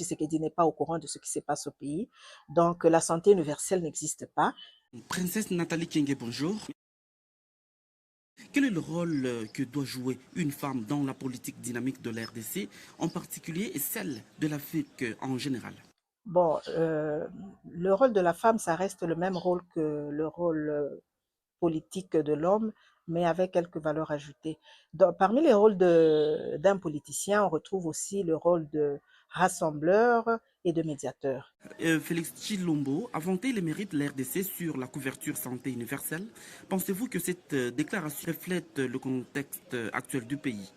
Tshisekedi n'est pas au courant de ce qui se passe au pays. Donc, la santé universelle n'existe pas. Princesse Nathalie Kenge, bonjour. Quel est le rôle que doit jouer une femme dans la politique dynamique de la RDC, en particulier et celle de l'Afrique en général? Bon, le rôle de la femme, ça reste le même rôle que le rôle politique de l'homme, mais avec quelques valeurs ajoutées. Parmi les rôles d'un politicien, on retrouve aussi le rôle de rassembleur et de médiateur. Félix Chilombo a vanté les mérites de la RDC sur la couverture santé universelle. Pensez-vous que cette déclaration reflète le contexte actuel du pays?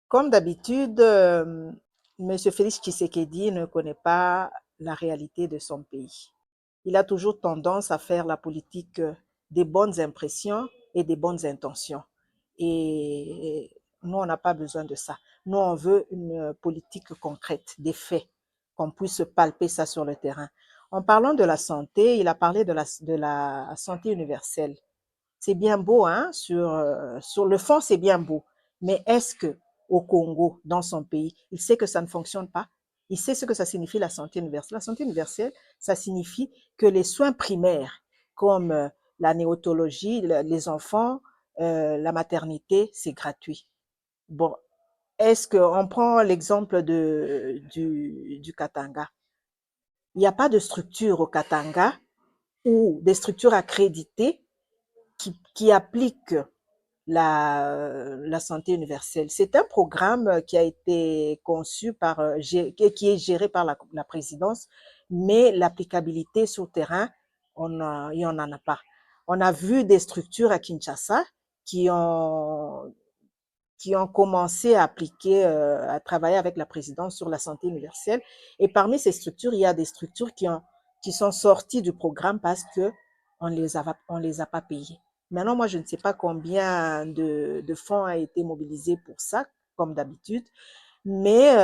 Comme d'habitude, M. Félix Tshisekedi ne connaît pas la réalité de son pays. Il a toujours tendance à faire la politique des bonnes impressions et des bonnes intentions. Et nous, on n'a pas besoin de ça. Nous, on veut une politique concrète, des faits, qu'on puisse palper ça sur le terrain. En parlant de la santé, il a parlé de la santé universelle. C'est bien beau, hein, sur le fond, c'est bien beau. Mais est-ce que au Congo, dans son pays, il sait que ça ne fonctionne pas? Il sait ce que ça signifie la santé universelle. La santé universelle, ça signifie que les soins primaires, comme la néonatologie, les enfants, la maternité, c'est gratuit. Bon, est-ce qu'on prend l'exemple du Katanga? Il n'y a pas de structure au Katanga ou des structures accréditées qui appliquent la santé universelle. C'est un programme qui a été conçu qui est géré par la présidence, mais l'applicabilité sur le terrain, il n'y en a pas. On a vu des structures à Kinshasa qui ont, qui ont commencé à appliquer, à travailler avec la présidence sur la santé universelle. Et parmi ces structures, il y a des structures qui sont sorties du programme parce que on les a pas payées. Maintenant, moi, je ne sais pas combien de fonds a été mobilisé pour ça, comme d'habitude, mais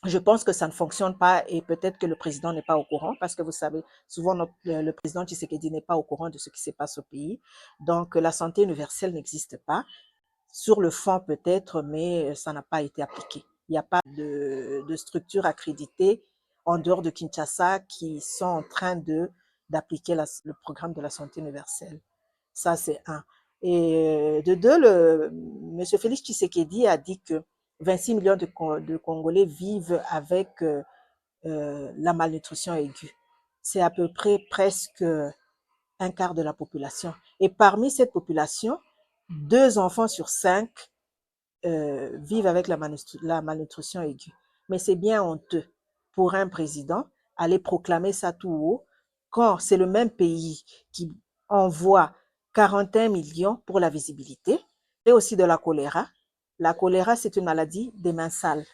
je pense que ça ne fonctionne pas et peut-être que le président n'est pas au courant parce que vous savez, souvent le président Tshisekedi n'est pas au courant de ce qui se passe au pays. Donc, la santé universelle n'existe pas. Sur le fond peut-être, mais ça n'a pas été appliqué. Il n'y a pas de structure accréditée en dehors de Kinshasa qui sont en train d'appliquer le programme de la santé universelle. Ça, c'est un. Et de deux, M. Félix Tshisekedi a dit que 26 millions de Congolais vivent avec la malnutrition aiguë. C'est à peu près presque un quart de la population. Et parmi cette population, 2 enfants sur 5 vivent avec la malnutrition aiguë. Mais c'est bien honteux pour un président aller proclamer ça tout haut quand c'est le même pays qui envoie 41 millions pour la visibilité et aussi de la choléra. La choléra, c'est une maladie des mains sales.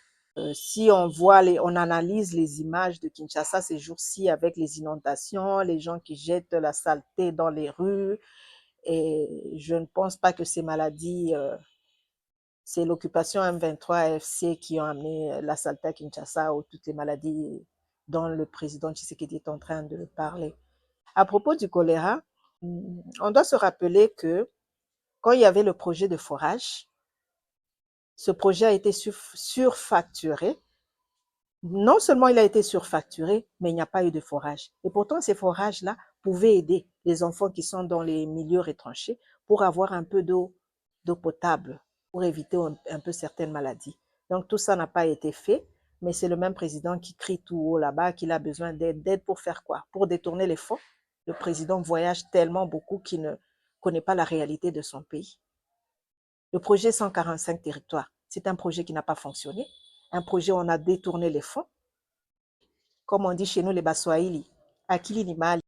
Si on analyse les images de Kinshasa ces jours-ci avec les inondations, les gens qui jettent la saleté dans les rues, et je ne pense pas que ces maladies, c'est l'occupation M23 AFC qui ont amené la saleté à Kinshasa ou toutes les maladies dont le président Tshisekedi est en train de parler. À propos du choléra, on doit se rappeler que quand il y avait le projet de forage, ce projet a été surfacturé. Non seulement il a été surfacturé, mais il n'y a pas eu de forage. Et pourtant, ces forages-là pouvaient aider les enfants qui sont dans les milieux retranchés pour avoir un peu d'eau potable, pour éviter un peu certaines maladies. Donc tout ça n'a pas été fait, mais c'est le même président qui crie tout haut là-bas qu'il a besoin d'aide. D'aide pour faire quoi? Pour détourner les fonds. Le président voyage tellement beaucoup qu'il ne connaît pas la réalité de son pays. Le projet 145 territoires, c'est un projet qui n'a pas fonctionné, un projet où on a détourné les fonds. Comme on dit chez nous les Baswahili, akili ni mali.